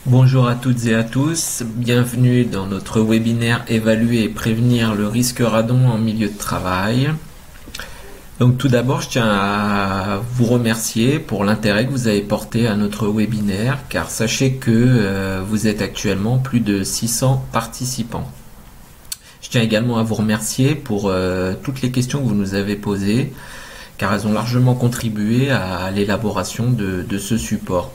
Bonjour à toutes et à tous, bienvenue dans notre webinaire Évaluer et prévenir le risque radon en milieu de travail. Donc tout d'abord, je tiens à vous remercier pour l'intérêt que vous avez porté à notre webinaire, car sachez que vous êtes actuellement plus de 600 participants. Je tiens également à vous remercier pour toutes les questions que vous nous avez posées, car elles ont largement contribué à l'élaboration de ce support.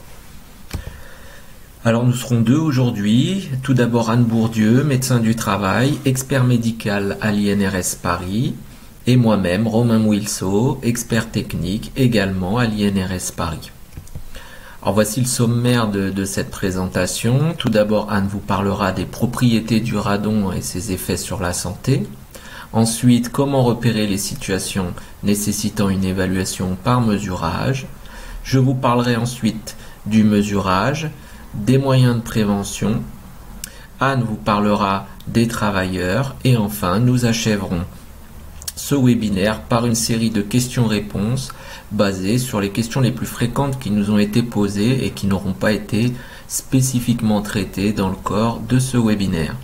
Alors nous serons deux aujourd'hui. Tout d'abord Anne Bourdieu, médecin du travail, expert médical à l'INRS Paris, et moi-même, Romain Mouilseau, expert technique également à l'INRS Paris. Alors voici le sommaire de cette présentation. Tout d'abord, Anne vous parlera des propriétés du radon et ses effets sur la santé. Ensuite, comment repérer les situations nécessitant une évaluation par mesurage. Je vous parlerai ensuite du mesurage, des moyens de prévention. Anne vous parlera des travailleurs et enfin nous achèverons ce webinaire par une série de questions-réponses basées sur les questions les plus fréquentes qui nous ont été posées et qui n'auront pas été spécifiquement traitées dans le corps de ce webinaire.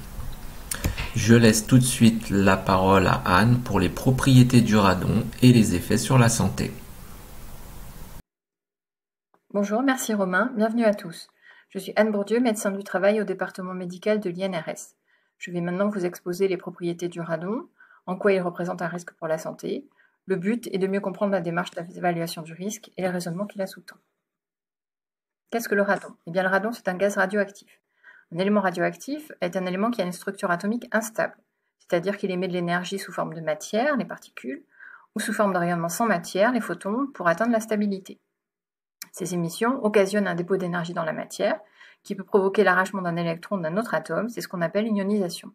Je laisse tout de suite la parole à Anne pour les propriétés du radon et les effets sur la santé. Bonjour, merci Romain, bienvenue à tous. Je suis Anne Bourdieu, médecin du travail au département médical de l'INRS. Je vais maintenant vous exposer les propriétés du radon, en quoi il représente un risque pour la santé. Le but est de mieux comprendre la démarche d'évaluation du risque et les raisonnements qui la sous-tendent. Qu'est-ce que le radon? Eh bien, le radon, c'est un gaz radioactif. Un élément radioactif est un élément qui a une structure atomique instable, c'est-à-dire qu'il émet de l'énergie sous forme de matière, les particules, ou sous forme de rayonnement sans matière, les photons, pour atteindre la stabilité. Ces émissions occasionnent un dépôt d'énergie dans la matière qui peut provoquer l'arrachement d'un électron d'un autre atome, c'est ce qu'on appelle une ionisation.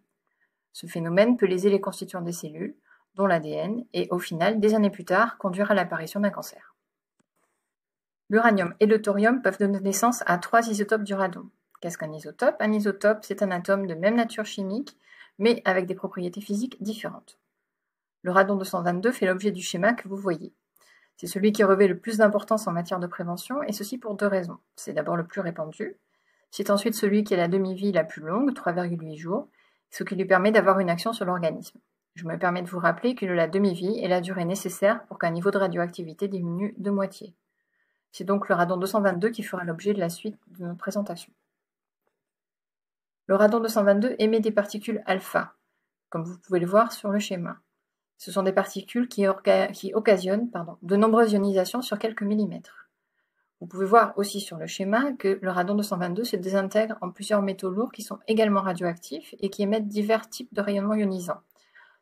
Ce phénomène peut léser les constituants des cellules, dont l'ADN, et au final, des années plus tard, conduire à l'apparition d'un cancer. L'uranium et le thorium peuvent donner naissance à 3 isotopes du radon. Qu'est-ce qu'un isotope? Un isotope, c'est un atome de même nature chimique, mais avec des propriétés physiques différentes. Le radon 222 fait l'objet du schéma que vous voyez. C'est celui qui revêt le plus d'importance en matière de prévention, et ceci pour deux raisons. C'est d'abord le plus répandu, c'est ensuite celui qui a la demi-vie la plus longue, 3,8 jours, ce qui lui permet d'avoir une action sur l'organisme. Je me permets de vous rappeler que la demi-vie est la durée nécessaire pour qu'un niveau de radioactivité diminue de moitié. C'est donc le radon 222 qui fera l'objet de la suite de notre présentation. Le radon 222 émet des particules alpha, comme vous pouvez le voir sur le schéma. Ce sont des particules qui occasionnent de nombreuses ionisations sur quelques millimètres. Vous pouvez voir aussi sur le schéma que le radon 222 se désintègre en plusieurs métaux lourds qui sont également radioactifs et qui émettent divers types de rayonnements ionisants.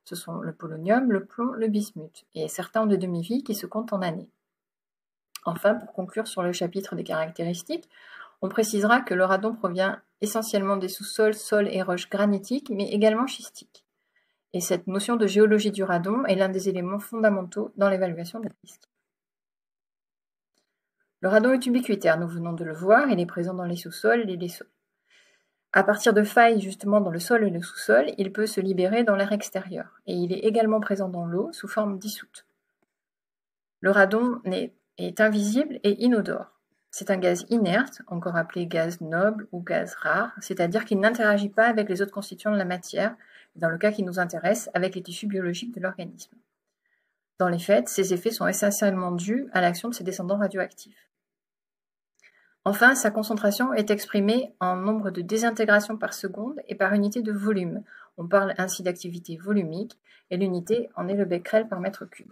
Ce sont le polonium, le plomb, le bismuth, et certains ont des demi-vies qui se comptent en années. Enfin, pour conclure sur le chapitre des caractéristiques, on précisera que le radon provient essentiellement des sous-sols, sols et roches granitiques, mais également schistiques. Et cette notion de géologie du radon est l'un des éléments fondamentaux dans l'évaluation des risques. Le radon est ubiquitaire, nous venons de le voir, il est présent dans les sous-sols et les sols. À partir de failles justement dans le sol et le sous-sol, il peut se libérer dans l'air extérieur, et il est également présent dans l'eau sous forme dissoute. Le radon est invisible et inodore. C'est un gaz inerte, encore appelé gaz noble ou gaz rare, c'est-à-dire qu'il n'interagit pas avec les autres constituants de la matière, dans le cas qui nous intéresse, avec les tissus biologiques de l'organisme. Dans les faits, ces effets sont essentiellement dus à l'action de ses descendants radioactifs. Enfin, sa concentration est exprimée en nombre de désintégrations par seconde et par unité de volume. On parle ainsi d'activité volumique, et l'unité en est le becquerel par mètre cube.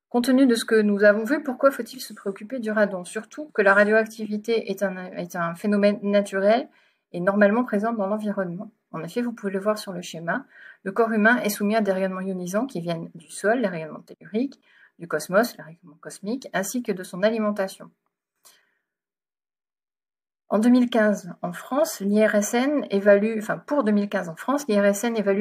Compte tenu de ce que nous avons vu, pourquoi faut-il se préoccuper du radon? Surtout que la radioactivité est un phénomène naturel et normalement présent dans l'environnement. En effet, vous pouvez le voir sur le schéma, le corps humain est soumis à des rayonnements ionisants qui viennent du sol, les rayonnements telluriques, du cosmos, les rayonnements cosmiques, ainsi que de son alimentation. En 2015, en France, l'IRSN évalue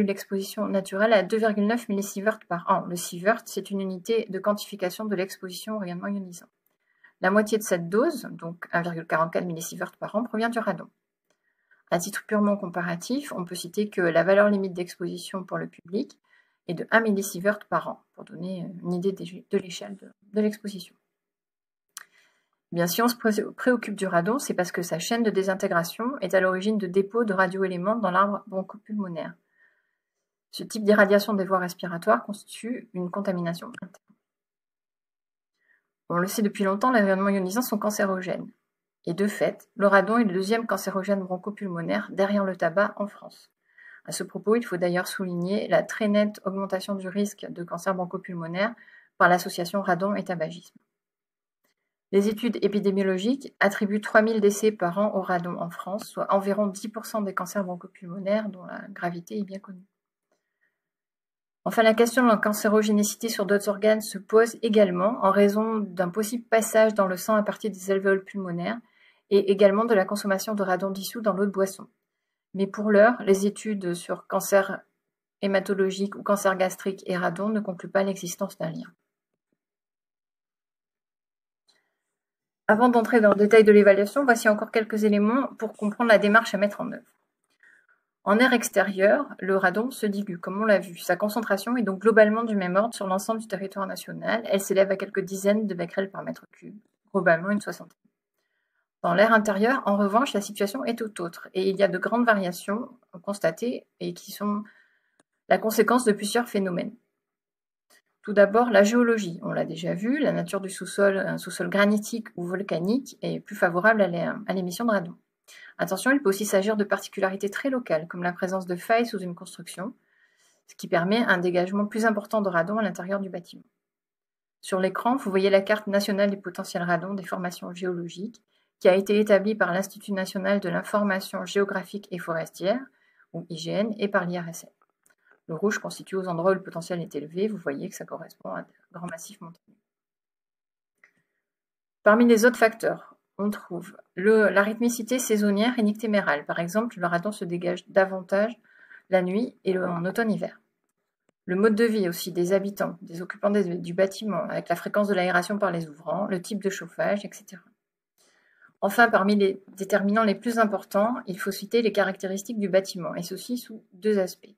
l'exposition naturelle à 2,9 millisieverts par an. Le sievert, c'est une unité de quantification de l'exposition au rayonnement ionisant. La moitié de cette dose, donc 1,44 millisieverts par an, provient du radon. À titre purement comparatif, on peut citer que la valeur limite d'exposition pour le public est de 1 millisievert par an, pour donner une idée de l'échelle de l'exposition. Bien, si on se préoccupe du radon, c'est parce que sa chaîne de désintégration est à l'origine de dépôts de radioéléments dans l'arbre bronchopulmonaire. Ce type d'irradiation des voies respiratoires constitue une contamination interne. On le sait depuis longtemps, les rayonnements ionisants sont cancérogènes. Et de fait, le radon est le deuxième cancérogène bronchopulmonaire derrière le tabac en France. À ce propos, il faut d'ailleurs souligner la très nette augmentation du risque de cancer bronchopulmonaire par l'association radon et tabagisme. Les études épidémiologiques attribuent 3000 décès par an au radon en France, soit environ 10% des cancers bronchopulmonaires dont la gravité est bien connue. Enfin, la question de la cancérogénicité sur d'autres organes se pose également en raison d'un possible passage dans le sang à partir des alvéoles pulmonaires et également de la consommation de radon dissous dans l'eau de boisson. Mais pour l'heure, les études sur cancer hématologique ou cancer gastrique et radon ne concluent pas l'existence d'un lien. Avant d'entrer dans le détail de l'évaluation, voici encore quelques éléments pour comprendre la démarche à mettre en œuvre. En air extérieur, le radon se dilue, comme on l'a vu. Sa concentration est donc globalement du même ordre sur l'ensemble du territoire national. Elle s'élève à quelques dizaines de becquerels par mètre cube, globalement une soixantaine. Dans l'air intérieur, en revanche, la situation est tout autre, et il y a de grandes variations constatées et qui sont la conséquence de plusieurs phénomènes. Tout d'abord, la géologie. On l'a déjà vu, la nature du sous-sol, un sous-sol granitique ou volcanique, est plus favorable à l'émission de radon. Attention, il peut aussi s'agir de particularités très locales, comme la présence de failles sous une construction, ce qui permet un dégagement plus important de radon à l'intérieur du bâtiment. Sur l'écran, vous voyez la carte nationale du potentiel radon des formations géologiques, qui a été établie par l'Institut national de l'information géographique et forestière, ou IGN, et par l'IRSN. Le rouge constitue aux endroits où le potentiel est élevé, vous voyez que ça correspond à de grands massifs montagneux. Parmi les autres facteurs, on trouve la rythmicité saisonnière et nictémérale. Par exemple, le radon se dégage davantage la nuit et en automne-hiver. Le mode de vie aussi des habitants, des occupants du bâtiment, avec la fréquence de l'aération par les ouvrants, le type de chauffage, etc. Enfin, parmi les déterminants les plus importants, il faut citer les caractéristiques du bâtiment, et ceci sous deux aspects.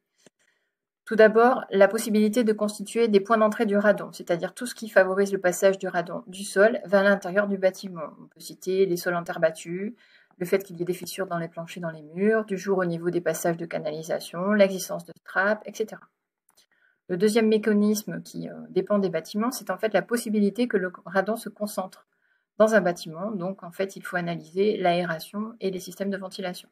Tout d'abord, la possibilité de constituer des points d'entrée du radon, c'est-à-dire tout ce qui favorise le passage du radon du sol vers l'intérieur du bâtiment. On peut citer les sols en terre battue, le fait qu'il y ait des fissures dans les planchers, dans les murs, du jour au niveau des passages de canalisation, l'existence de straps, etc. Le deuxième mécanisme qui dépend des bâtiments, c'est en fait la possibilité que le radon se concentre dans un bâtiment. Donc, en fait, il faut analyser l'aération et les systèmes de ventilation.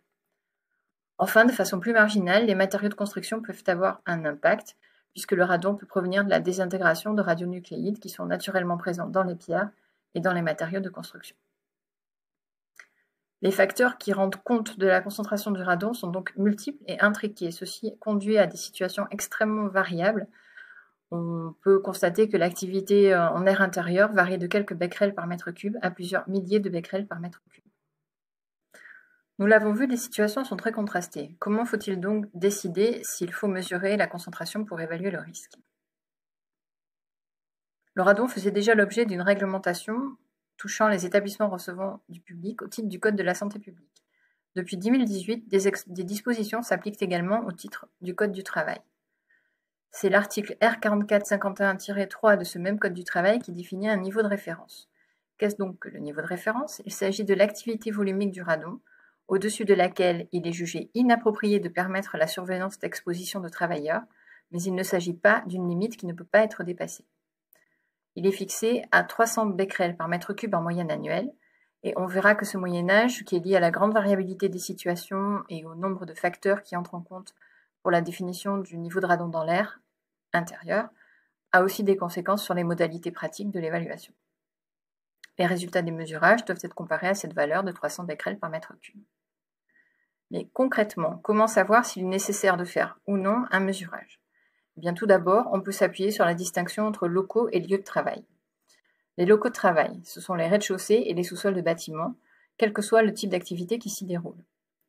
Enfin, de façon plus marginale, les matériaux de construction peuvent avoir un impact, puisque le radon peut provenir de la désintégration de radionucléides qui sont naturellement présents dans les pierres et dans les matériaux de construction. Les facteurs qui rendent compte de la concentration du radon sont donc multiples et intriqués. Ceci conduit à des situations extrêmement variables. On peut constater que l'activité en air intérieur varie de quelques becquerels par mètre cube à plusieurs milliers de becquerels par mètre cube. Nous l'avons vu, les situations sont très contrastées. Comment faut-il donc décider s'il faut mesurer la concentration pour évaluer le risque? Le radon faisait déjà l'objet d'une réglementation touchant les établissements recevant du public au titre du Code de la santé publique. Depuis 2018, des dispositions s'appliquent également au titre du Code du travail. C'est l'article R4451-3 de ce même Code du travail qui définit un niveau de référence. Qu'est-ce donc que le niveau de référence? Il s'agit de l'activité volumique du radon, au-dessus de laquelle il est jugé inapproprié de permettre la surveillance d'exposition de travailleurs, mais il ne s'agit pas d'une limite qui ne peut pas être dépassée. Il est fixé à 300 becquerels par mètre cube en moyenne annuelle, et on verra que ce moyen-âge, qui est lié à la grande variabilité des situations et au nombre de facteurs qui entrent en compte pour la définition du niveau de radon dans l'air intérieur, a aussi des conséquences sur les modalités pratiques de l'évaluation. Les résultats des mesurages doivent être comparés à cette valeur de 300 becquerels par mètre cube. Mais concrètement, comment savoir s'il est nécessaire de faire ou non un mesurage? Eh bien, tout d'abord, on peut s'appuyer sur la distinction entre locaux et lieux de travail. Les locaux de travail, ce sont les rez-de-chaussée et les sous-sols de bâtiments, quel que soit le type d'activité qui s'y déroule.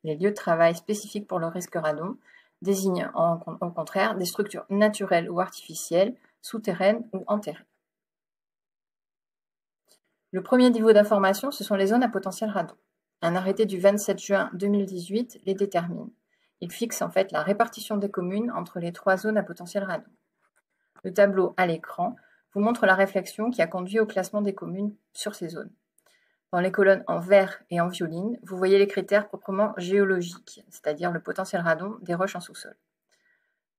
Les lieux de travail spécifiques pour le risque radon désignent au contraire des structures naturelles ou artificielles, souterraines ou enterrées. Le premier niveau d'information, ce sont les zones à potentiel radon. Un arrêté du 27 juin 2018 les détermine. Il fixe en fait la répartition des communes entre les 3 zones à potentiel radon. Le tableau à l'écran vous montre la réflexion qui a conduit au classement des communes sur ces zones. Dans les colonnes en vert et en violine, vous voyez les critères proprement géologiques, c'est-à-dire le potentiel radon des roches en sous-sol.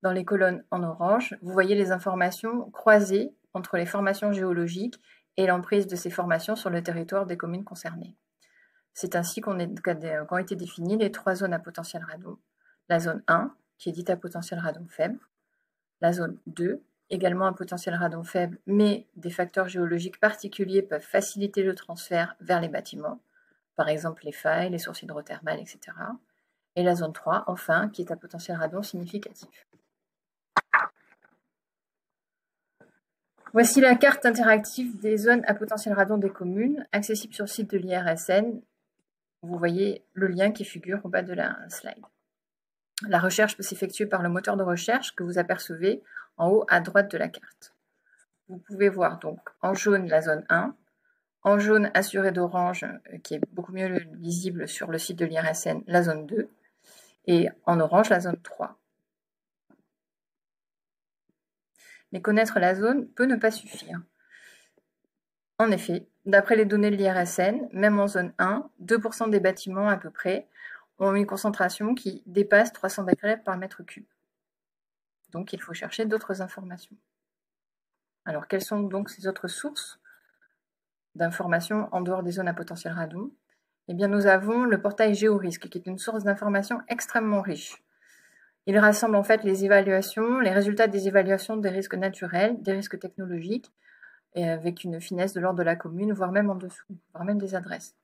Dans les colonnes en orange, vous voyez les informations croisées entre les formations géologiques et l'emprise de ces formations sur le territoire des communes concernées. C'est ainsi qu'ont été définies les 3 zones à potentiel radon. La zone 1, qui est dite à potentiel radon faible. La zone 2, également à potentiel radon faible, mais des facteurs géologiques particuliers peuvent faciliter le transfert vers les bâtiments, par exemple les failles, les sources hydrothermales, etc. Et la zone 3, enfin, qui est à potentiel radon significatif. Voici la carte interactive des zones à potentiel radon des communes, accessible sur le site de l'IRSN. Vous voyez le lien qui figure au bas de la slide. La recherche peut s'effectuer par le moteur de recherche que vous apercevez en haut à droite de la carte. Vous pouvez voir donc en jaune la zone 1, en jaune assuré d'orange, qui est beaucoup mieux lisible sur le site de l'IRSN, la zone 2, et en orange la zone 3. Mais connaître la zone peut ne pas suffire. En effet, d'après les données de l'IRSN, même en zone 1, 2% des bâtiments à peu près ont une concentration qui dépasse 300 becquerels par mètre cube. Donc il faut chercher d'autres informations. Alors quelles sont donc ces autres sources d'informations en dehors des zones à potentiel radon? Eh bien nous avons le portail GeoRisque qui est une source d'informations extrêmement riche. Il rassemble en fait les évaluations, les résultats des évaluations des risques naturels, des risques technologiques, et avec une finesse de l'ordre de la commune, voire même en dessous, voire même des adresses.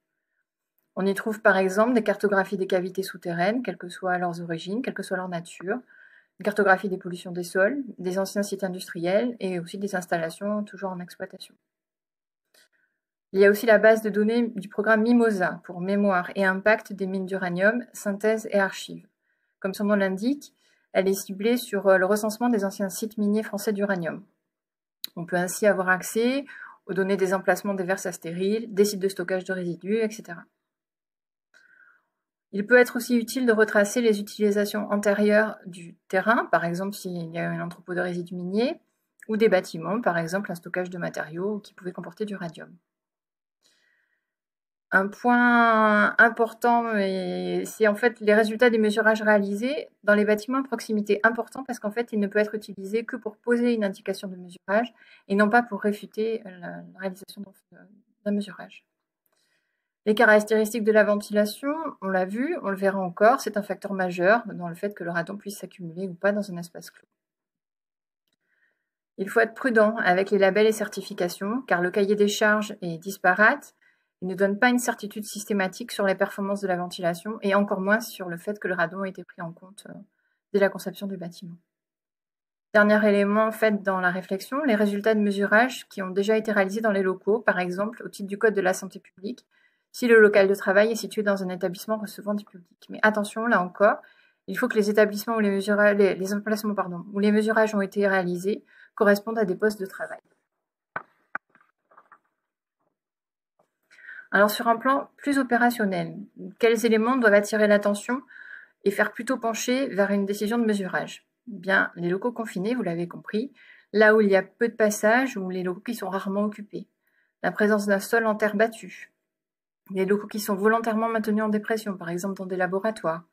On y trouve par exemple des cartographies des cavités souterraines, quelles que soient leurs origines, quelle que soit leur nature, une cartographie des pollutions des sols, des anciens sites industriels et aussi des installations toujours en exploitation. Il y a aussi la base de données du programme MIMOSA pour mémoire et impact des mines d'uranium, synthèse et archives. Comme son nom l'indique, elle est ciblée sur le recensement des anciens sites miniers français d'uranium. On peut ainsi avoir accès aux données des emplacements des versas stériles, des sites de stockage de résidus, etc. Il peut être aussi utile de retracer les utilisations antérieures du terrain, par exemple s'il y a un entrepôt de résidus miniers, ou des bâtiments, par exemple un stockage de matériaux qui pouvaient comporter du radium. Un point important, c'est en fait les résultats des mesurages réalisés dans les bâtiments à proximité important parce qu'en fait, il ne peut être utilisé que pour poser une indication de mesurage et non pas pour réfuter la réalisation d'un mesurage. Les caractéristiques de la ventilation, on l'a vu, on le verra encore, c'est un facteur majeur dans le fait que le radon puisse s'accumuler ou pas dans un espace clos. Il faut être prudent avec les labels et certifications car le cahier des charges est disparate. Il ne donne pas une certitude systématique sur les performances de la ventilation et encore moins sur le fait que le radon a été pris en compte dès la conception du bâtiment. Dernier élément fait dans la réflexion, les résultats de mesurage qui ont déjà été réalisés dans les locaux, par exemple au titre du Code de la santé publique, si le local de travail est situé dans un établissement recevant du public. Mais attention, là encore, il faut que les établissements où les emplacements où les mesurages ont été réalisés correspondent à des postes de travail. Alors sur un plan plus opérationnel, quels éléments doivent attirer l'attention et faire plutôt pencher vers une décision de mesurage? Bien, les locaux confinés, vous l'avez compris, là où il y a peu de passages ou les locaux qui sont rarement occupés, la présence d'un sol en terre battue, les locaux qui sont volontairement maintenus en dépression, par exemple dans des laboratoires,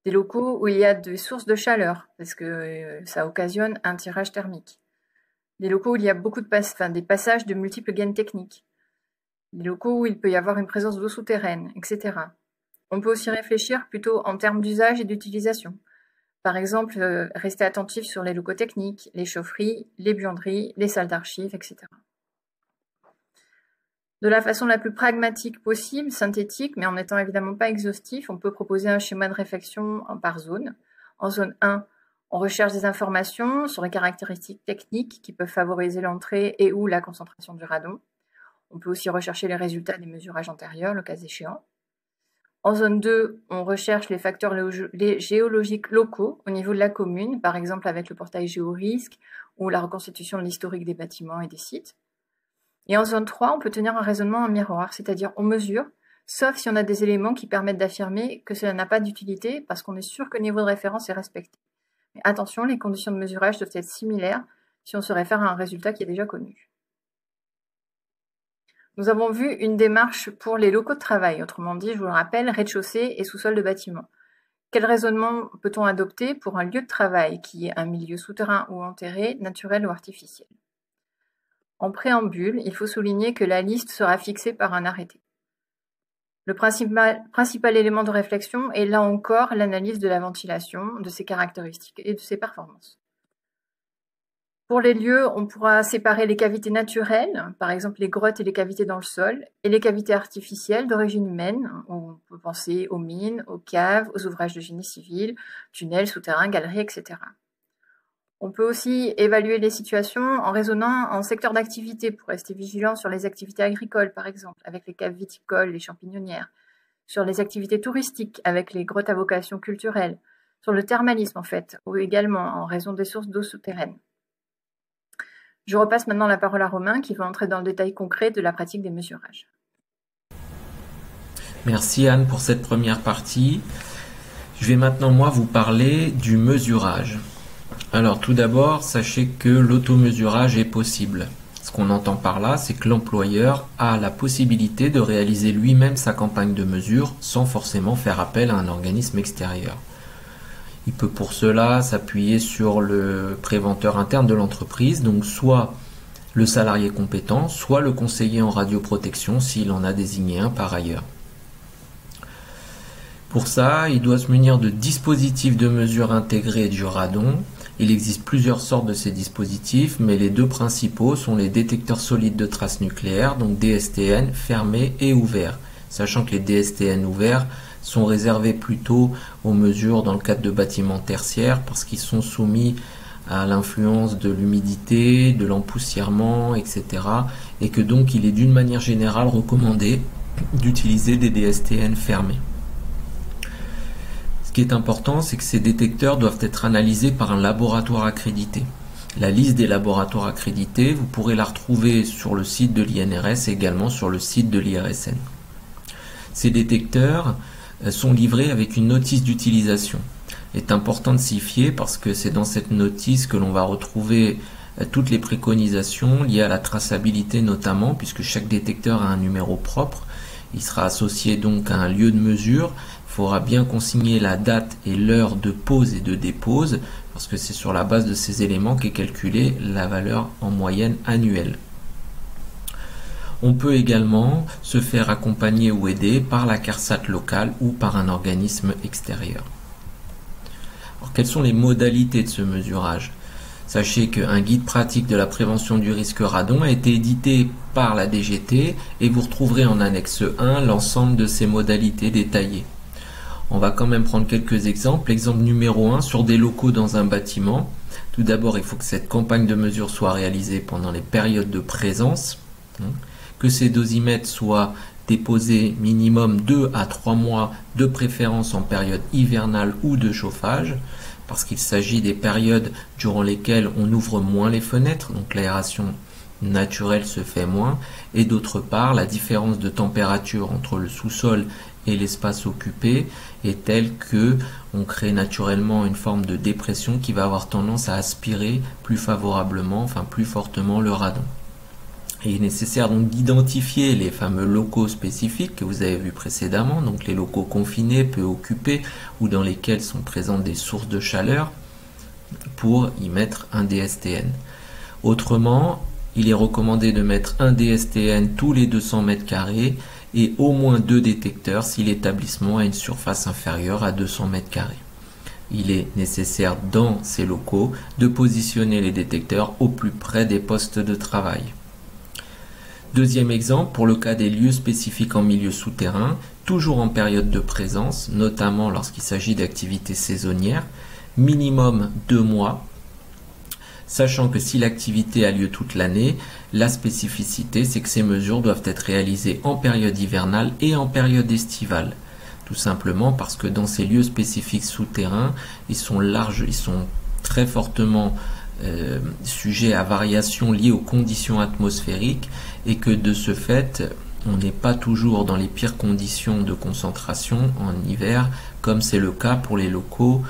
des locaux où il y a des sources de chaleur, parce que ça occasionne un tirage thermique, des locaux où il y a beaucoup de des passages de multiples gaines techniques, des locaux où il peut y avoir une présence d'eau souterraine, etc. On peut aussi réfléchir plutôt en termes d'usage et d'utilisation. Par exemple, rester attentif sur les locaux techniques, les chaufferies, les buanderies, les salles d'archives, etc. De la façon la plus pragmatique possible, synthétique, mais en n'étant évidemment pas exhaustif, on peut proposer un schéma de réflexion par zone. En zone 1, on recherche des informations sur les caractéristiques techniques qui peuvent favoriser l'entrée et ou la concentration du radon. On peut aussi rechercher les résultats des mesurages antérieurs, le cas échéant. En zone 2, on recherche les facteurs géologiques locaux au niveau de la commune, par exemple avec le portail GeoRisque ou la reconstitution de l'historique des bâtiments et des sites. Et en zone 3, on peut tenir un raisonnement en miroir, c'est-à-dire on mesure, sauf si on a des éléments qui permettent d'affirmer que cela n'a pas d'utilité parce qu'on est sûr que le niveau de référence est respecté. Mais attention, les conditions de mesurage doivent être similaires si on se réfère à un résultat qui est déjà connu. Nous avons vu une démarche pour les locaux de travail, autrement dit, je vous le rappelle, rez-de-chaussée et sous-sol de bâtiment. Quel raisonnement peut-on adopter pour un lieu de travail qui est un milieu souterrain ou enterré, naturel ou artificiel? En préambule, il faut souligner que la liste sera fixée par un arrêté. Le principal élément de réflexion est là encore l'analyse de la ventilation, de ses caractéristiques et de ses performances. Pour les lieux, on pourra séparer les cavités naturelles, par exemple les grottes et les cavités dans le sol, et les cavités artificielles d'origine humaine. On peut penser aux mines, aux caves, aux ouvrages de génie civil, tunnels, souterrains, galeries, etc. On peut aussi évaluer les situations en raisonnant en secteur d'activité pour rester vigilant sur les activités agricoles, par exemple, avec les caves viticoles, les champignonnières, sur les activités touristiques, avec les grottes à vocation culturelle, sur le thermalisme, en fait, ou également en raison des sources d'eau souterraines. Je repasse maintenant la parole à Romain qui va entrer dans le détail concret de la pratique des mesurages. Merci Anne pour cette première partie. Je vais maintenant moi vous parler du mesurage. Alors tout d'abord, sachez que l'automesurage est possible. Ce qu'on entend par là, c'est que l'employeur a la possibilité de réaliser lui-même sa campagne de mesure sans forcément faire appel à un organisme extérieur. Il peut pour cela s'appuyer sur le préventeur interne de l'entreprise, donc soit le salarié compétent, soit le conseiller en radioprotection s'il en a désigné un par ailleurs. Pour ça, il doit se munir de dispositifs de mesure intégrés du radon. Il existe plusieurs sortes de ces dispositifs, mais les deux principaux sont les détecteurs solides de traces nucléaires, donc DSTN, fermés et ouverts, sachant que les DSTN ouverts sont réservés plutôt aux mesures dans le cadre de bâtiments tertiaires parce qu'ils sont soumis à l'influence de l'humidité, de l'empoussièrement, etc. Et que donc il est d'une manière générale recommandé d'utiliser des DSTN fermés. Ce qui est important, c'est que ces détecteurs doivent être analysés par un laboratoire accrédité. La liste des laboratoires accrédités, vous pourrez la retrouver sur le site de l'INRS et également sur le site de l'IRSN. Ces détecteurs sont livrés avec une notice d'utilisation. Il est important de s'y fier parce que c'est dans cette notice que l'on va retrouver toutes les préconisations liées à la traçabilité notamment, puisque chaque détecteur a un numéro propre. Il sera associé donc à un lieu de mesure. Il faudra bien consigner la date et l'heure de pose et de dépose, parce que c'est sur la base de ces éléments qu'est calculée la valeur en moyenne annuelle. On peut également se faire accompagner ou aider par la CARSAT locale ou par un organisme extérieur. Alors, quelles sont les modalités de ce mesurage? Sachez qu'un guide pratique de la prévention du risque radon a été édité par la DGT et vous retrouverez en annexe 1 l'ensemble de ces modalités détaillées. On va quand même prendre quelques exemples. Exemple numéro 1, sur des locaux dans un bâtiment. Tout d'abord, il faut que cette campagne de mesure soit réalisée pendant les périodes de présence. Que ces dosimètres soient déposés minimum 2 à 3 mois, de préférence en période hivernale ou de chauffage, parce qu'il s'agit des périodes durant lesquelles on ouvre moins les fenêtres, donc l'aération naturelle se fait moins, et d'autre part, la différence de température entre le sous-sol et l'espace occupé est telle que on crée naturellement une forme de dépression qui va avoir tendance à aspirer plus favorablement, enfin plus fortement le radon. Il est nécessaire donc d'identifier les fameux locaux spécifiques que vous avez vus précédemment, donc les locaux confinés, peu occupés, ou dans lesquels sont présentes des sources de chaleur, pour y mettre un DSTN. Autrement, il est recommandé de mettre un DSTN tous les 200 mètres carrés et au moins 2 détecteurs si l'établissement a une surface inférieure à 200 mètres carrés. Il est nécessaire dans ces locaux de positionner les détecteurs au plus près des postes de travail. Deuxième exemple, pour le cas des lieux spécifiques en milieu souterrain, toujours en période de présence, notamment lorsqu'il s'agit d'activités saisonnières, minimum 2 mois, sachant que si l'activité a lieu toute l'année, la spécificité c'est que ces mesures doivent être réalisées en période hivernale et en période estivale. Tout simplement parce que dans ces lieux spécifiques souterrains, ils sont très fortement sujets à variations liées aux conditions atmosphériques et que de ce fait, on n'est pas toujours dans les pires conditions de concentration en hiver, comme c'est le cas pour les locaux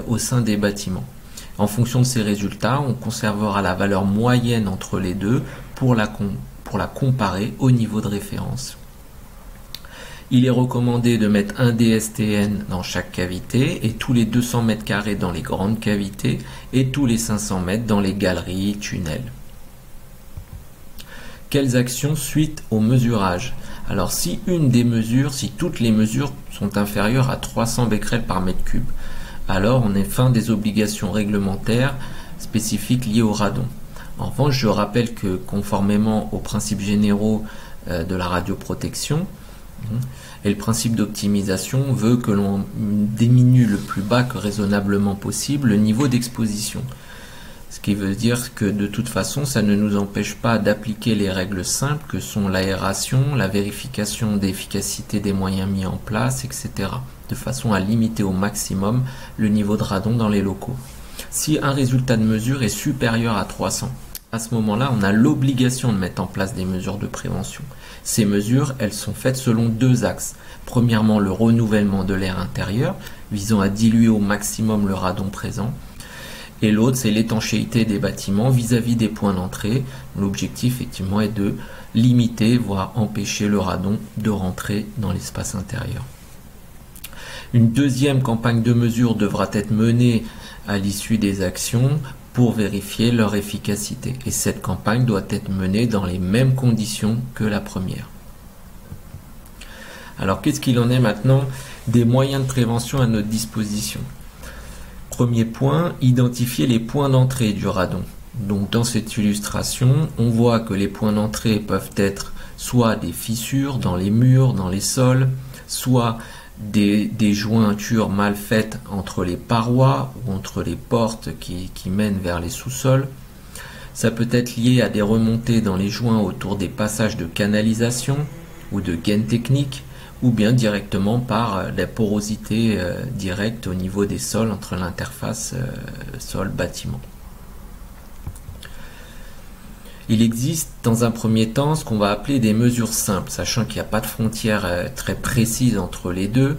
au sein des bâtiments. En fonction de ces résultats, on conservera la valeur moyenne entre les deux pour la pour la comparer au niveau de référence. Il est recommandé de mettre un DSTN dans chaque cavité et tous les 200 mètres carrés dans les grandes cavités et tous les 500 mètres dans les galeries, tunnels. Quelles actions suite au mesurage? Alors si toutes les mesures sont inférieures à 300 becquerels par mètre cube, alors on est fin des obligations réglementaires spécifiques liées au radon. En revanche, je rappelle que conformément aux principes généraux de la radioprotection, et le principe d'optimisation veut que l'on diminue le plus bas que raisonnablement possible le niveau d'exposition. Ce qui veut dire que de toute façon, ça ne nous empêche pas d'appliquer les règles simples que sont l'aération, la vérification d'efficacité des moyens mis en place, etc. de façon à limiter au maximum le niveau de radon dans les locaux. Si un résultat de mesure est supérieur à 300, à ce moment-là, on a l'obligation de mettre en place des mesures de prévention. Ces mesures, elles sont faites selon deux axes. Premièrement, le renouvellement de l'air intérieur, visant à diluer au maximum le radon présent. Et l'autre, c'est l'étanchéité des bâtiments vis-à-vis des points d'entrée. L'objectif, effectivement, est de limiter, voire empêcher le radon de rentrer dans l'espace intérieur. Une deuxième campagne de mesure devra être menée à l'issue des actions pour vérifier leur efficacité. Et cette campagne doit être menée dans les mêmes conditions que la première. Alors, qu'est-ce qu'il en est maintenant des moyens de prévention à notre disposition? Premier point, identifier les points d'entrée du radon. Donc dans cette illustration, on voit que les points d'entrée peuvent être soit des fissures dans les murs, dans les sols, soit des jointures mal faites entre les parois ou entre les portes qui mènent vers les sous-sols. Ça peut être lié à des remontées dans les joints autour des passages de canalisation ou de gaines techniques, ou bien directement par la porosité directe au niveau des sols entre l'interface sol-bâtiment. Il existe dans un premier temps ce qu'on va appeler des mesures simples, sachant qu'il n'y a pas de frontière très précise entre les deux,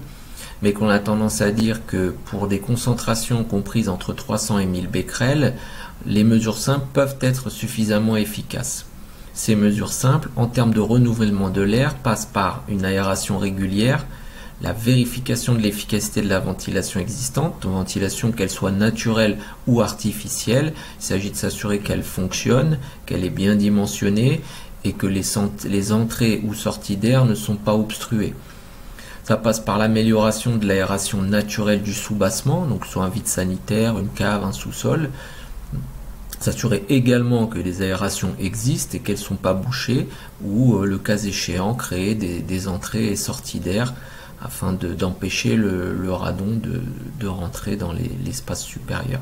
mais qu'on a tendance à dire que pour des concentrations comprises entre 300 et 1000 becquerels, les mesures simples peuvent être suffisamment efficaces. Ces mesures simples, en termes de renouvellement de l'air, passent par une aération régulière, la vérification de l'efficacité de la ventilation existante, ventilation qu'elle soit naturelle ou artificielle. Il s'agit de s'assurer qu'elle fonctionne, qu'elle est bien dimensionnée et que les entrées ou sorties d'air ne sont pas obstruées. Ça passe par l'amélioration de l'aération naturelle du sous-bassement, donc soit un vide sanitaire, une cave, un sous-sol. S'assurer également que les aérations existent et qu'elles ne sont pas bouchées, ou le cas échéant créer des entrées et sorties d'air afin d'empêcher le radon de rentrer dans l'espace supérieur.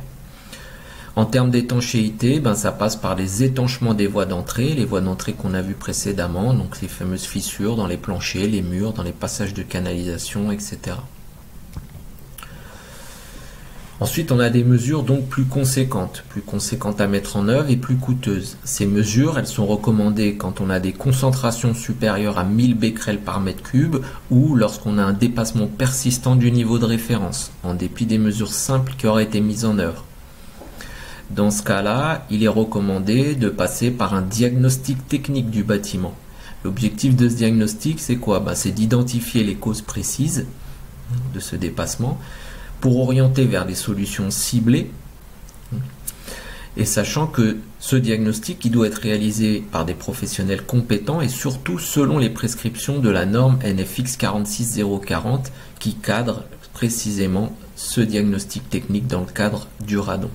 En termes d'étanchéité, ça passe par les étanchements des voies d'entrée, les voies d'entrée qu'on a vues précédemment, donc les fameuses fissures dans les planchers, les murs, dans les passages de canalisation, etc. Ensuite, on a des mesures donc plus conséquentes à mettre en œuvre et plus coûteuses. Ces mesures, elles sont recommandées quand on a des concentrations supérieures à 1000 becquerels par mètre cube ou lorsqu'on a un dépassement persistant du niveau de référence, en dépit des mesures simples qui auraient été mises en œuvre. Dans ce cas-là, il est recommandé de passer par un diagnostic technique du bâtiment. L'objectif de ce diagnostic, c'est quoi? C'est d'identifier les causes précises de ce dépassement, pour orienter vers des solutions ciblées, et sachant que ce diagnostic il doit être réalisé par des professionnels compétents et surtout selon les prescriptions de la norme NFX 46040 qui cadre précisément ce diagnostic technique dans le cadre du radon.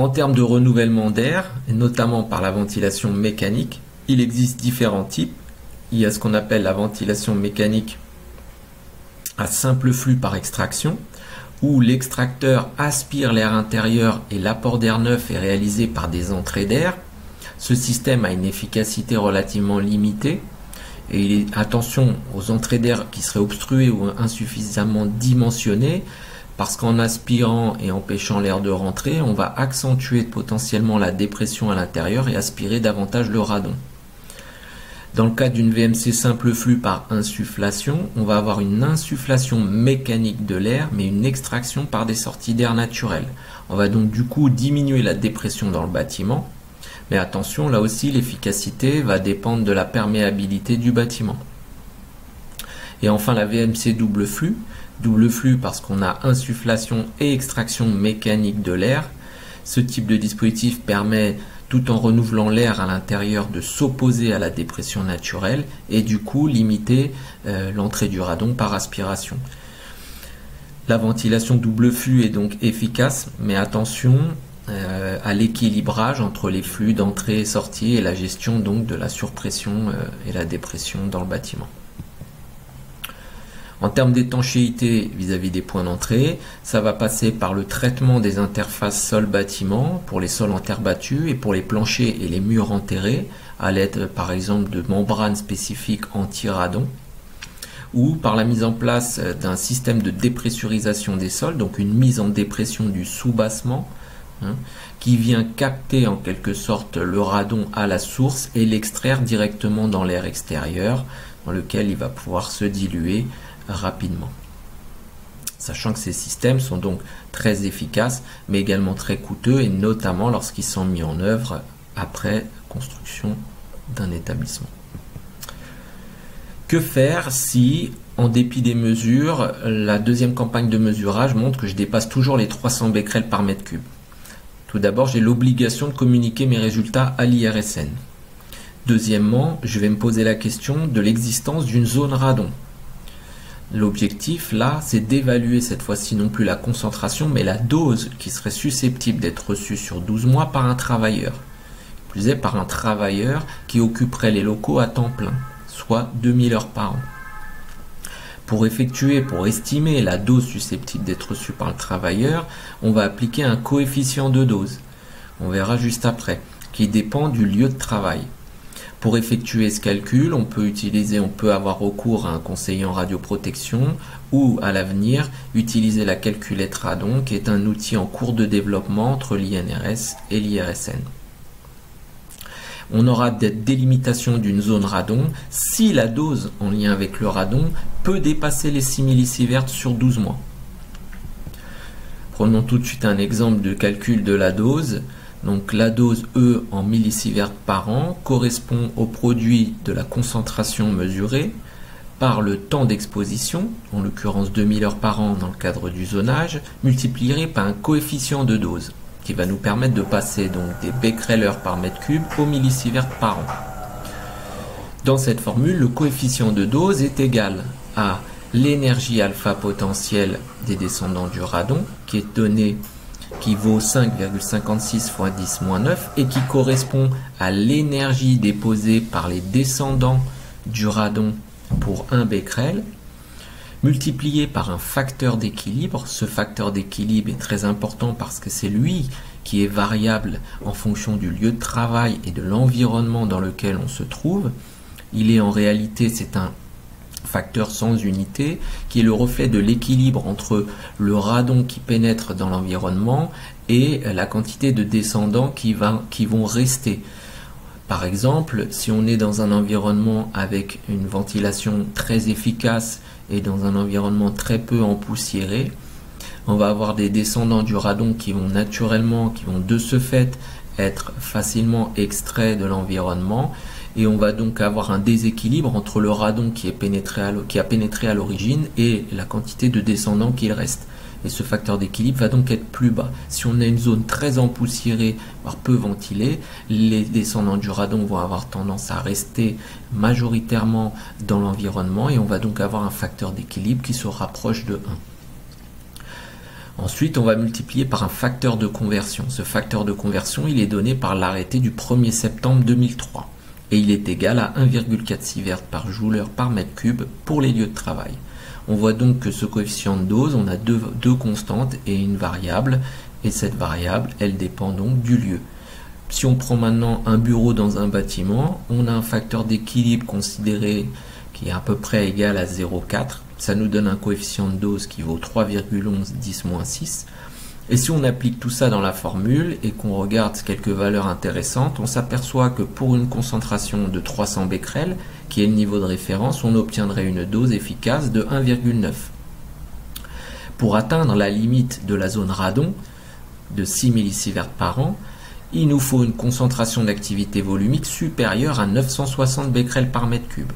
En termes de renouvellement d'air, et notamment par la ventilation mécanique, il existe différents types. Il y a ce qu'on appelle la ventilation mécanique à simple flux par extraction, où l'extracteur aspire l'air intérieur et l'apport d'air neuf est réalisé par des entrées d'air. Ce système a une efficacité relativement limitée et attention aux entrées d'air qui seraient obstruées ou insuffisamment dimensionnées, parce qu'en aspirant et empêchant l'air de rentrer, on va accentuer potentiellement la dépression à l'intérieur et aspirer davantage le radon. Dans le cas d'une VMC simple flux par insufflation, on va avoir une insufflation mécanique de l'air, mais une extraction par des sorties d'air naturelles. On va donc du coup diminuer la dépression dans le bâtiment, Mais attention, là aussi, l'efficacité va dépendre de la perméabilité du bâtiment. Et enfin, la VMC double flux. Double flux parce qu'on a insufflation et extraction mécanique de l'air. Ce type de dispositif permet, tout en renouvelant l'air à l'intérieur, de s'opposer à la dépression naturelle et du coup limiter l'entrée du radon par aspiration. La ventilation double flux est donc efficace, mais attention à l'équilibrage entre les flux d'entrée et sortie et la gestion donc de la surpression et la dépression dans le bâtiment. En termes d'étanchéité vis-à-vis des points d'entrée, ça va passer par le traitement des interfaces sol-bâtiment pour les sols en terre battue et pour les planchers et les murs enterrés à l'aide par exemple de membranes spécifiques anti-radon, ou par la mise en place d'un système de dépressurisation des sols, donc une mise en dépression du soubassement, qui vient capter en quelque sorte le radon à la source et l'extraire directement dans l'air extérieur, dans lequel il va pouvoir se diluer rapidement. Sachant que ces systèmes sont donc très efficaces, mais également très coûteux, et notamment lorsqu'ils sont mis en œuvre après construction d'un établissement. Que faire si, en dépit des mesures, la deuxième campagne de mesurage montre que je dépasse toujours les 300 becquerels par mètre cube? Tout d'abord, j'ai l'obligation de communiquer mes résultats à l'IRSN. Deuxièmement, je vais me poser la question de l'existence d'une zone radon. L'objectif là, c'est d'évaluer cette fois-ci non plus la concentration, mais la dose qui serait susceptible d'être reçue sur 12 mois par un travailleur. Plus est par un travailleur qui occuperait les locaux à temps plein, soit 2000 heures par an. Pour estimer la dose susceptible d'être reçue par le travailleur, on va appliquer un coefficient de dose, on verra juste après, qui dépend du lieu de travail. Pour effectuer ce calcul, on peut avoir recours à un conseiller en radioprotection ou, à l'avenir, utiliser la calculette radon, qui est un outil en cours de développement entre l'INRS et l'IRSN. On aura des délimitations d'une zone radon si la dose en lien avec le radon peut dépasser les 6 millisieverts sur 12 mois. Prenons tout de suite un exemple de calcul de la dose. Donc la dose E en millisieverts par an correspond au produit de la concentration mesurée par le temps d'exposition, en l'occurrence 2000 heures par an dans le cadre du zonage, multiplié par un coefficient de dose, qui va nous permettre de passer donc des becquerels heure par mètre cube aux millisieverts par an. Dans cette formule, le coefficient de dose est égal à l'énergie alpha potentielle des descendants du radon, qui vaut 5,56 fois 10-9 et qui correspond à l'énergie déposée par les descendants du radon pour 1 becquerel, multiplié par un facteur d'équilibre. Ce facteur d'équilibre est très important parce que c'est lui qui est variable en fonction du lieu de travail et de l'environnement dans lequel on se trouve. C'est un facteur sans unité, qui est le reflet de l'équilibre entre le radon qui pénètre dans l'environnement et la quantité de descendants qui vont rester. Par exemple, si on est dans un environnement avec une ventilation très efficace et dans un environnement très peu empoussiéré, on va avoir des descendants du radon qui vont de ce fait être facilement extraits de l'environnement, et on va donc avoir un déséquilibre entre le radon qui a pénétré à l'origine et la quantité de descendants qu'il reste. Et ce facteur d'équilibre va donc être plus bas. Si on a une zone très empoussiérée, voire peu ventilée, les descendants du radon vont avoir tendance à rester majoritairement dans l'environnement et on va donc avoir un facteur d'équilibre qui se rapproche de 1. Ensuite, on va multiplier par un facteur de conversion. Ce facteur de conversion, il est donné par l'arrêté du 1er septembre 2003. Et il est égal à 1,4 sievert par joule par mètre cube pour les lieux de travail. On voit donc que ce coefficient de dose, on a deux constantes et une variable, et cette variable, elle dépend donc du lieu. Si on prend maintenant un bureau dans un bâtiment, on a un facteur d'équilibre considéré qui est à peu près égal à 0,4. Ça nous donne un coefficient de dose qui vaut 3,11 10-6. Et si on applique tout ça dans la formule et qu'on regarde quelques valeurs intéressantes, on s'aperçoit que pour une concentration de 300 becquerels, qui est le niveau de référence, on obtiendrait une dose efficace de 1,9. Pour atteindre la limite de la zone radon de 6 millisieverts par an, il nous faut une concentration d'activité volumique supérieure à 960 becquerels par mètre cube.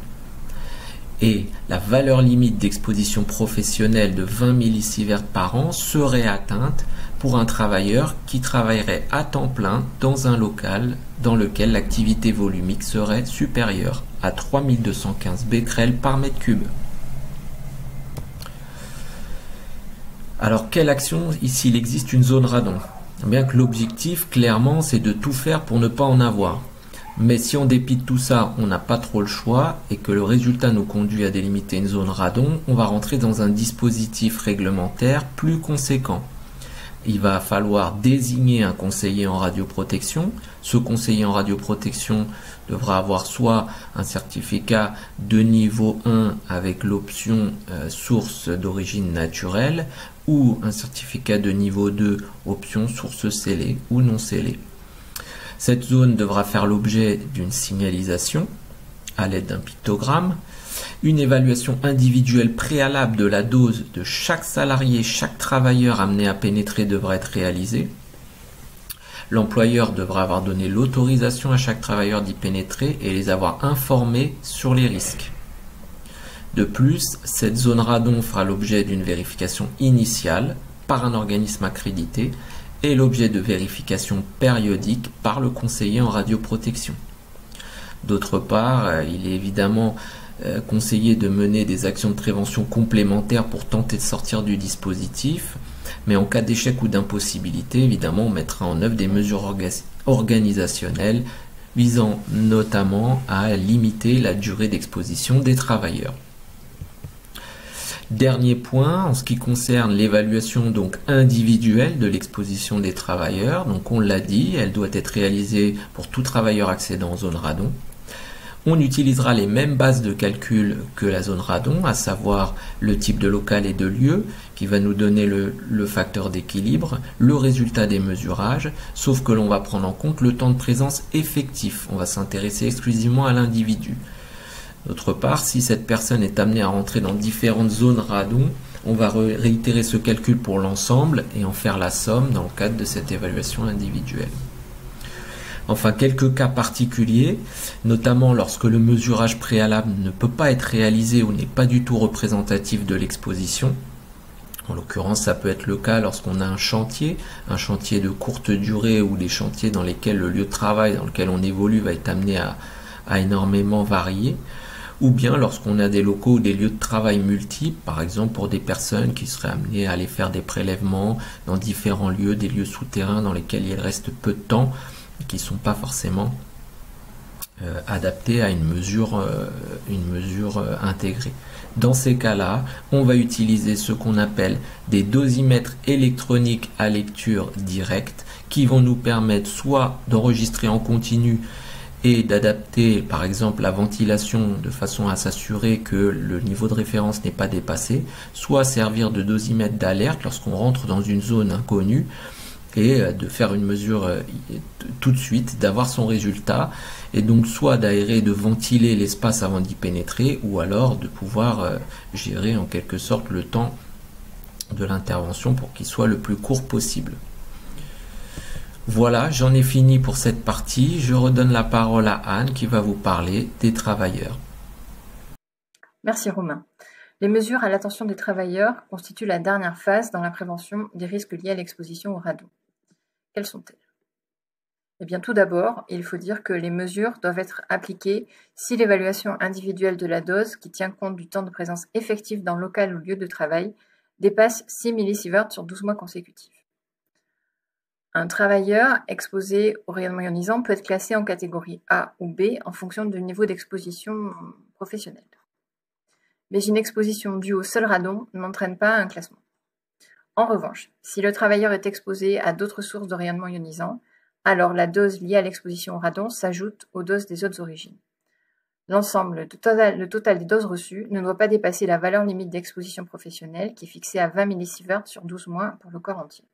Et la valeur limite d'exposition professionnelle de 20 millisieverts par an serait atteinte pour un travailleur qui travaillerait à temps plein dans un local dans lequel l'activité volumique serait supérieure à 3215 becquerels par mètre cube. Alors, quelle action s'il existe une zone radon? Bien que l'objectif, clairement, c'est de tout faire pour ne pas en avoir. Mais si en dépit de tout ça, on n'a pas trop le choix et que le résultat nous conduit à délimiter une zone radon, on va rentrer dans un dispositif réglementaire plus conséquent. Il va falloir désigner un conseiller en radioprotection. Ce conseiller en radioprotection devra avoir soit un certificat de niveau 1 avec l'option source d'origine naturelle ou un certificat de niveau 2 option source scellée ou non scellée. Cette zone devra faire l'objet d'une signalisation à l'aide d'un pictogramme. Une évaluation individuelle préalable de la dose de chaque salarié, chaque travailleur amené à pénétrer devra être réalisée. L'employeur devra avoir donné l'autorisation à chaque travailleur d'y pénétrer et les avoir informés sur les risques. De plus, cette zone radon fera l'objet d'une vérification initiale par un organisme accrédité et l'objet de vérification périodique par le conseiller en radioprotection. D'autre part, il est évidemment conseillé de mener des actions de prévention complémentaires pour tenter de sortir du dispositif, mais en cas d'échec ou d'impossibilité, évidemment, on mettra en œuvre des mesures organisationnelles visant notamment à limiter la durée d'exposition des travailleurs. Dernier point, en ce qui concerne l'évaluation donc individuelle de l'exposition des travailleurs, donc on l'a dit, elle doit être réalisée pour tout travailleur accédant en zone radon. On utilisera les mêmes bases de calcul que la zone radon, à savoir le type de local et de lieu, qui va nous donner le facteur d'équilibre, le résultat des mesurages, sauf que l'on va prendre en compte le temps de présence effectif. On va s'intéresser exclusivement à l'individu. D'autre part, si cette personne est amenée à rentrer dans différentes zones radon, on va réitérer ce calcul pour l'ensemble et en faire la somme dans le cadre de cette évaluation individuelle. Enfin, quelques cas particuliers, notamment lorsque le mesurage préalable ne peut pas être réalisé ou n'est pas du tout représentatif de l'exposition. En l'occurrence, ça peut être le cas lorsqu'on a un chantier de courte durée ou des chantiers dans lesquels le lieu de travail dans lequel on évolue va être amené à énormément varier. Ou bien lorsqu'on a des locaux ou des lieux de travail multiples, par exemple pour des personnes qui seraient amenées à aller faire des prélèvements dans différents lieux, des lieux souterrains dans lesquels il reste peu de temps, qui ne sont pas forcément adaptés à une mesure intégrée. Dans ces cas-là, on va utiliser ce qu'on appelle des dosimètres électroniques à lecture directe qui vont nous permettre soit d'enregistrer en continu et d'adapter par exemple la ventilation de façon à s'assurer que le niveau de référence n'est pas dépassé, soit servir de dosimètre d'alerte lorsqu'on rentre dans une zone inconnue et de faire une mesure tout de suite, d'avoir son résultat et donc soit d'aérer, de ventiler l'espace avant d'y pénétrer ou alors de pouvoir gérer en quelque sorte le temps de l'intervention pour qu'il soit le plus court possible. Voilà, j'en ai fini pour cette partie. Je redonne la parole à Anne qui va vous parler des travailleurs. Merci Romain. Les mesures à l'attention des travailleurs constituent la dernière phase dans la prévention des risques liés à l'exposition au radon. Quelles sont-elles? Eh bien, tout d'abord, il faut dire que les mesures doivent être appliquées si l'évaluation individuelle de la dose, qui tient compte du temps de présence effectif dans le local ou lieu de travail, dépasse 6 millisieverts sur 12 mois consécutifs. Un travailleur exposé au rayonnement ionisant peut être classé en catégorie A ou B en fonction du niveau d'exposition professionnelle. Mais une exposition due au seul radon n'entraîne pas un classement. En revanche, si le travailleur est exposé à d'autres sources de rayonnement ionisant, alors la dose liée à l'exposition au radon s'ajoute aux doses des autres origines. L'ensemble, le total des doses reçues ne doit pas dépasser la valeur limite d'exposition professionnelle qui est fixée à 20 millisieverts sur 12 mois pour le corps entier.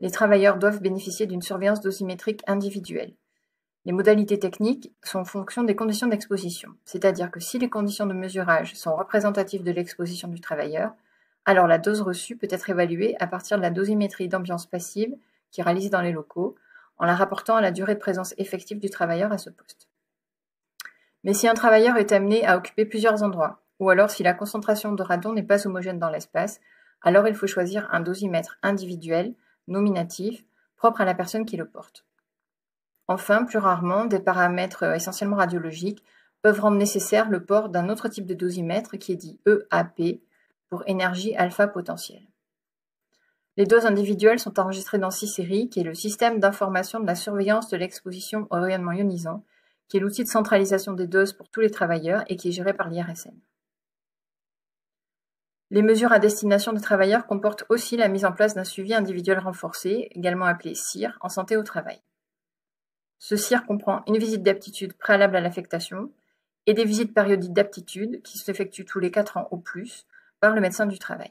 Les travailleurs doivent bénéficier d'une surveillance dosimétrique individuelle. Les modalités techniques sont en fonction des conditions d'exposition, c'est-à-dire que si les conditions de mesurage sont représentatives de l'exposition du travailleur, alors la dose reçue peut être évaluée à partir de la dosimétrie d'ambiance passive qui est réalisée dans les locaux, en la rapportant à la durée de présence effective du travailleur à ce poste. Mais si un travailleur est amené à occuper plusieurs endroits, ou alors si la concentration de radon n'est pas homogène dans l'espace, alors il faut choisir un dosimètre individuel, nominatif, propre à la personne qui le porte. Enfin, plus rarement, des paramètres essentiellement radiologiques peuvent rendre nécessaire le port d'un autre type de dosimètre qui est dit EAP, pour énergie alpha potentielle. Les doses individuelles sont enregistrées dans CISERI, qui est le système d'information de la surveillance de l'exposition au rayonnement ionisant, qui est l'outil de centralisation des doses pour tous les travailleurs et qui est géré par l'IRSN. Les mesures à destination des travailleurs comportent aussi la mise en place d'un suivi individuel renforcé, également appelé CIR, en santé au travail. Ce CIR comprend une visite d'aptitude préalable à l'affectation et des visites périodiques d'aptitude qui s'effectuent tous les 4 ans au plus par le médecin du travail.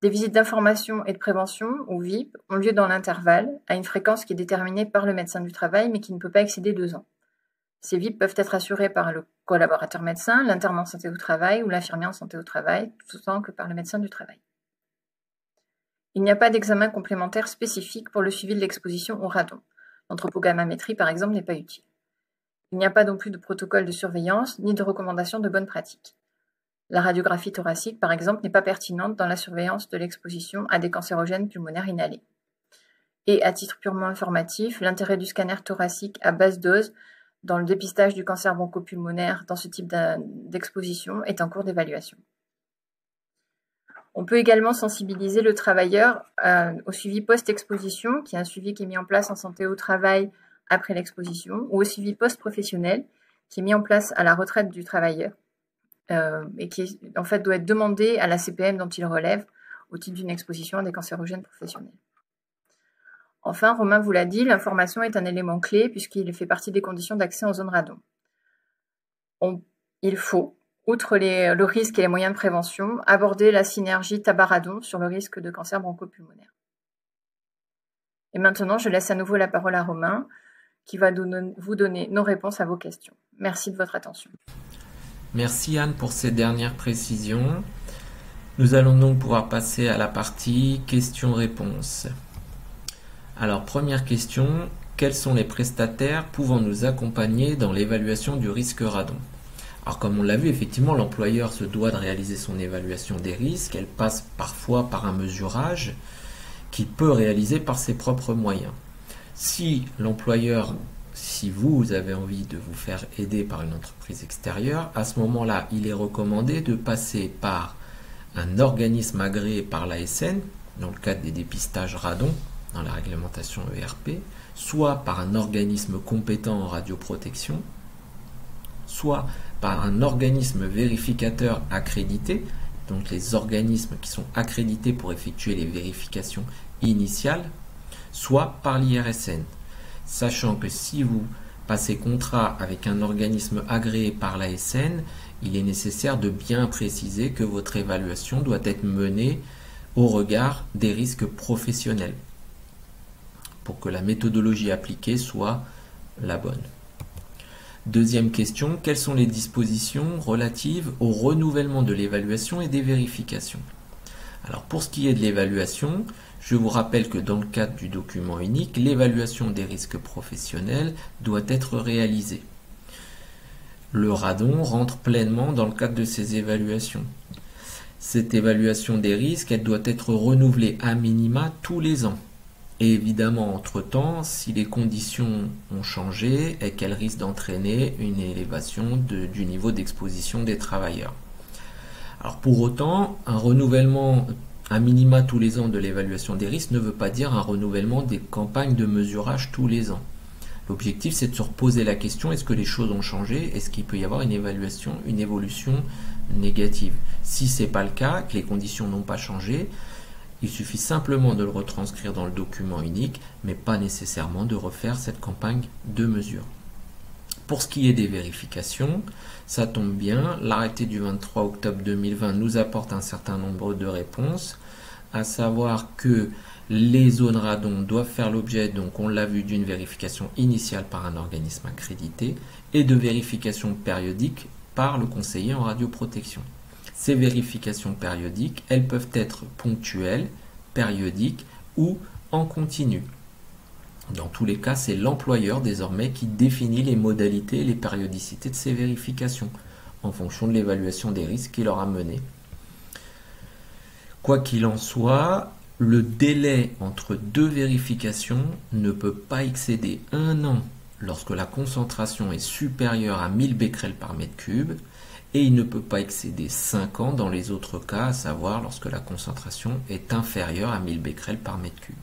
Des visites d'information et de prévention, ou VIP, ont lieu dans l'intervalle, à une fréquence qui est déterminée par le médecin du travail, mais qui ne peut pas excéder 2 ans. Ces VIP peuvent être assurés par le collaborateur médecin, l'interne en santé au travail ou l'infirmier en santé au travail, tout autant que par le médecin du travail. Il n'y a pas d'examen complémentaire spécifique pour le suivi de l'exposition au radon. L'anthropogammamétrie, par exemple, n'est pas utile. Il n'y a pas non plus de protocole de surveillance, ni de recommandation de bonnes pratiques. La radiographie thoracique, par exemple, n'est pas pertinente dans la surveillance de l'exposition à des cancérogènes pulmonaires inhalés. Et à titre purement informatif, l'intérêt du scanner thoracique à basse dose dans le dépistage du cancer bronchopulmonaire dans ce type d'exposition est en cours d'évaluation. On peut également sensibiliser le travailleur au suivi post-exposition, qui est un suivi qui est mis en place en santé au travail après l'exposition, ou au suivi post-professionnel, qui est mis en place à la retraite du travailleur, et qui en fait doit être demandé à la CPM dont il relève au titre d'une exposition à des cancérogènes professionnels. Enfin, Romain vous l'a dit, l'information est un élément clé puisqu'il fait partie des conditions d'accès en zone radon. Il faut, outre le risque et les moyens de prévention, aborder la synergie tabac-radon sur le risque de cancer bronchopulmonaire. Et maintenant, je laisse à nouveau la parole à Romain qui va vous donner nos réponses à vos questions. Merci de votre attention. Merci Anne pour ces dernières précisions. Nous allons donc pouvoir passer à la partie questions-réponses. Alors, première question, quels sont les prestataires pouvant nous accompagner dans l'évaluation du risque radon? Alors, comme on l'a vu, effectivement, l'employeur se doit de réaliser son évaluation des risques. Elle passe parfois par un mesurage qu'il peut réaliser par ses propres moyens. Si l'employeur, si vous avez envie de vous faire aider par une entreprise extérieure, à ce moment-là, il est recommandé de passer par un organisme agréé par l'ASN, dans le cadre des dépistages radon, dans la réglementation ERP, soit par un organisme compétent en radioprotection, soit par un organisme vérificateur accrédité, donc les organismes qui sont accrédités pour effectuer les vérifications initiales, soit par l'IRSN. Sachant que si vous passez contrat avec un organisme agréé par l'ASN, il est nécessaire de bien préciser que votre évaluation doit être menée au regard des risques professionnels, pour que la méthodologie appliquée soit la bonne. Deuxième question, quelles sont les dispositions relatives au renouvellement de l'évaluation et des vérifications? Alors pour ce qui est de l'évaluation, je vous rappelle que dans le cadre du document unique, l'évaluation des risques professionnels doit être réalisée. Le radon rentre pleinement dans le cadre de ces évaluations. Cette évaluation des risques, elle doit être renouvelée à minima tous les ans. Et évidemment, entre-temps, si les conditions ont changé et qu'elles risquent d'entraîner une élévation du niveau d'exposition des travailleurs. Alors pour autant, un renouvellement à minima tous les ans de l'évaluation des risques ne veut pas dire un renouvellement des campagnes de mesurage tous les ans. L'objectif, c'est de se reposer la question, est-ce que les choses ont changé? Est-ce qu'il peut y avoir une évolution négative? Si ce n'est pas le cas, que les conditions n'ont pas changé, il suffit simplement de le retranscrire dans le document unique, mais pas nécessairement de refaire cette campagne de mesure. Pour ce qui est des vérifications, ça tombe bien, l'arrêté du 23 octobre 2020 nous apporte un certain nombre de réponses, à savoir que les zones radon doivent faire l'objet, donc on l'a vu, d'une vérification initiale par un organisme accrédité et de vérifications périodiques par le conseiller en radioprotection. Ces vérifications périodiques, elles peuvent être ponctuelles, périodiques ou en continu. Dans tous les cas, c'est l'employeur désormais qui définit les modalités et les périodicités de ces vérifications en fonction de l'évaluation des risques qu'il aura mené. Quoi qu'il en soit, le délai entre deux vérifications ne peut pas excéder 1 an lorsque la concentration est supérieure à 1000 becquerels par mètre cube, et il ne peut pas excéder 5 ans dans les autres cas, à savoir lorsque la concentration est inférieure à 1000 becquerels par mètre cube.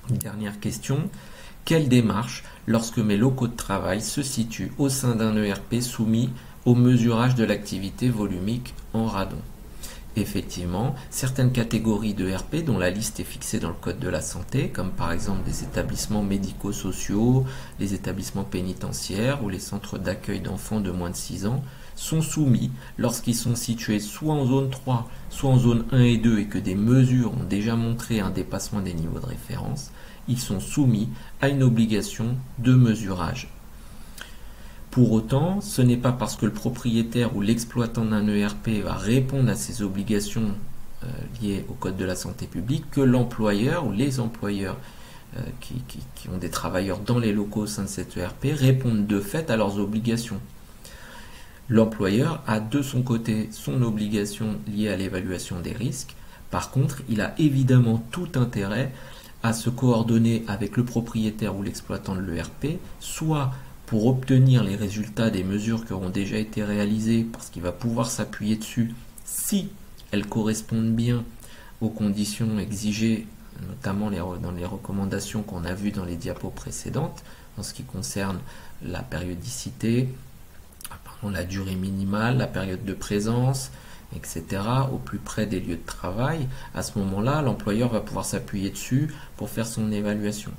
Une dernière question. Quelle démarche lorsque mes locaux de travail se situent au sein d'un ERP soumis au mesurage de l'activité volumique en radon? Effectivement, certaines catégories de RP dont la liste est fixée dans le Code de la santé, comme par exemple des établissements médico-sociaux, les établissements pénitentiaires ou les centres d'accueil d'enfants de moins de 6 ans, sont soumis, lorsqu'ils sont situés soit en zone 3, soit en zone 1 et 2 et que des mesures ont déjà montré un dépassement des niveaux de référence, ils sont soumis à une obligation de mesurage. Pour autant, ce n'est pas parce que le propriétaire ou l'exploitant d'un ERP va répondre à ces obligations liées au Code de la santé publique que l'employeur ou les employeurs qui ont des travailleurs dans les locaux au sein de cet ERP répondent de fait à leurs obligations. L'employeur a de son côté son obligation liée à l'évaluation des risques. Par contre, il a évidemment tout intérêt à se coordonner avec le propriétaire ou l'exploitant de l'ERP, soit pour obtenir les résultats des mesures qui auront déjà été réalisées, parce qu'il va pouvoir s'appuyer dessus si elles correspondent bien aux conditions exigées, notamment dans les recommandations qu'on a vues dans les diapos précédentes, en ce qui concerne la périodicité, la durée minimale, la période de présence, etc., au plus près des lieux de travail. À ce moment-là, l'employeur va pouvoir s'appuyer dessus pour faire son évaluation.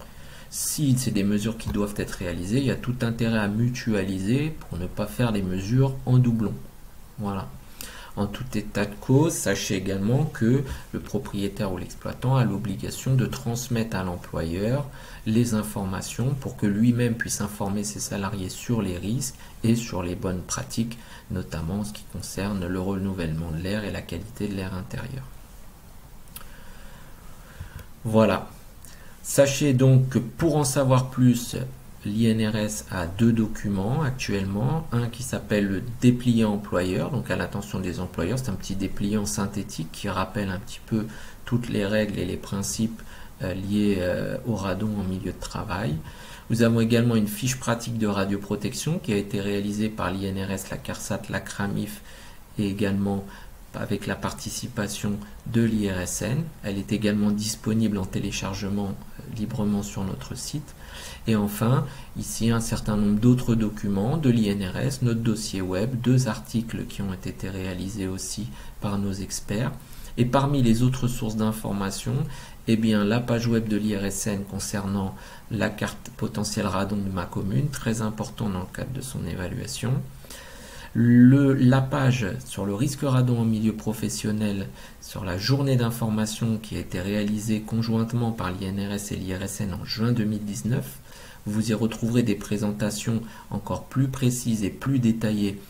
Si c'est des mesures qui doivent être réalisées, il y a tout intérêt à mutualiser pour ne pas faire les mesures en doublon. Voilà. En tout état de cause, sachez également que le propriétaire ou l'exploitant a l'obligation de transmettre à l'employeur les informations pour que lui-même puisse informer ses salariés sur les risques et sur les bonnes pratiques, notamment en ce qui concerne le renouvellement de l'air et la qualité de l'air intérieur. Voilà. Sachez donc que pour en savoir plus, l'INRS a 2 documents actuellement, un qui s'appelle le dépliant employeur, donc à l'attention des employeurs, c'est un petit dépliant synthétique qui rappelle un petit peu toutes les règles et les principes liés au radon en milieu de travail. Nous avons également une fiche pratique de radioprotection qui a été réalisée par l'INRS, la CARSAT, la CRAMIF et également avec la participation de l'IRSN. Elle est également disponible en téléchargement librement sur notre site. Et enfin, ici un certain nombre d'autres documents de l'INRS, notre dossier web, 2 articles qui ont été réalisés aussi par nos experts. Et parmi les autres sources d'informations, eh bien, la page web de l'IRSN concernant la carte potentielle radon de ma commune, très important dans le cadre de son évaluation. La page sur le risque radon en milieu professionnel, sur la journée d'information qui a été réalisée conjointement par l'INRS et l'IRSN en juin 2019. Vous y retrouverez des présentations encore plus précises et plus détaillées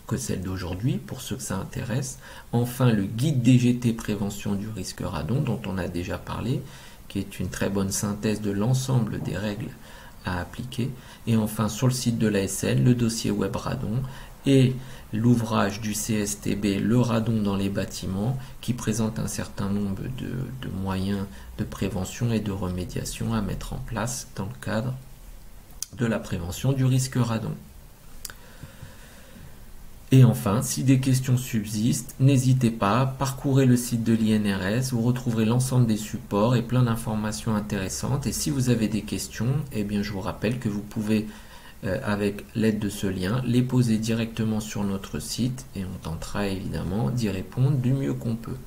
que celles d'aujourd'hui, pour ceux que ça intéresse. Enfin, le guide DGT prévention du risque radon, dont on a déjà parlé, qui est une très bonne synthèse de l'ensemble des règles à appliquer. Et enfin, sur le site de l'ASN, le dossier web radon et l'ouvrage du CSTB, le radon dans les bâtiments, qui présente un certain nombre de moyens de prévention et de remédiation à mettre en place dans le cadre de la prévention du risque radon. Et enfin, si des questions subsistent, n'hésitez pas, parcourez le site de l'INRS, vous retrouverez l'ensemble des supports et plein d'informations intéressantes. Et si vous avez des questions, eh bien, je vous rappelle que vous pouvez, avec l'aide de ce lien, les poser directement sur notre site et on tentera évidemment d'y répondre du mieux qu'on peut.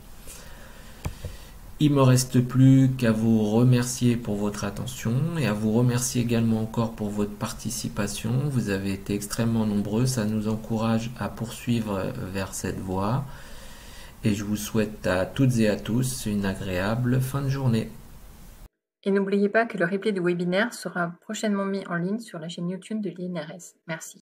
Il ne me reste plus qu'à vous remercier pour votre attention et à vous remercier également encore pour votre participation. Vous avez été extrêmement nombreux, ça nous encourage à poursuivre vers cette voie. Et je vous souhaite à toutes et à tous une agréable fin de journée. Et n'oubliez pas que le replay du webinaire sera prochainement mis en ligne sur la chaîne YouTube de l'INRS. Merci.